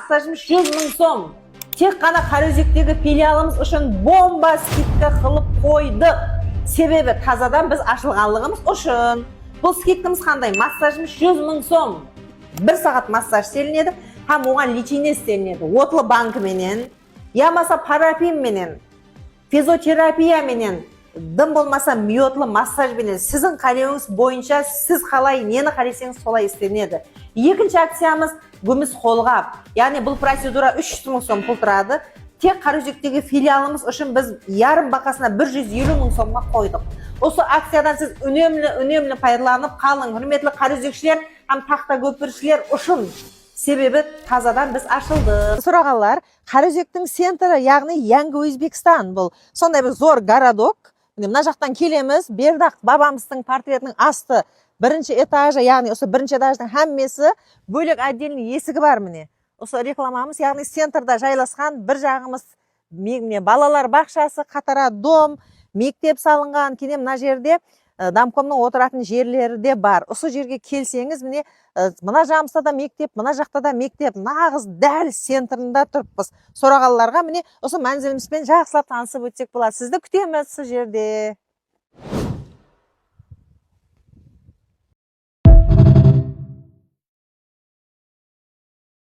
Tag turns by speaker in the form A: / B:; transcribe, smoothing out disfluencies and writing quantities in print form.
A: массажымыз 100 000 сом. Тек қана Қараөзектегі филиалымыз үшін бомба скидка қылып қойдық. Себебі тазадан біз ашылғанлығымыз үшін. Бұл скидкамыз қандай? Массажымыз 100 000 сом. 1 сағат массаж істелінеді, һәм оған лечение істелінеді. Отлы банкі менен, ямаса парафин менен, физиотерапия менен, дым болмаса миотлы массаж менен. Сіздің қалауыңыз бойынша сіз қалай нені қалайсеңіз солай істелінеді. Екінші акциямыз күміс қолғап. Яғни бұл процедура 300 000 сом пұл тұрады. Тек Қараөзектегі филиалымыз үшін біз ярым бақасына 150 000 сомға қойдық. Осы акциядан сіз үнемлі пайдаланып қалың, құрметлі қараөзекшілер, һәм тақта көпіршілер үшін. Себебі тазадан біз ашылдық. Сұрағандар, Қараөзектің центрі, яғни Яңғы Өзбекстан бұл. Сондай бір зор городок. Мына жақтан келеміз, бердақ бабамыздың портретінің асты бірінші этажы, яғни осы бірінші этаждың әммесі бөлек отдельный есігі бар міне. Осы рекламамыз, яғни центрда жайласқан, бір жағымыз балалар бақшасы, қатара дом, мектеп салынған, кене мына жерде дамкомның отыратын жерлері де бар. Осы жерге келсеңіз, мына жағымызда да мектеп, мына жақта да мектеп, нағыз дәл центрында тұрыппыз. Сұрағанларға осы мәнзілімізбен жақсылап танысып өтсек болады. Сізді күтеміз сол жерде.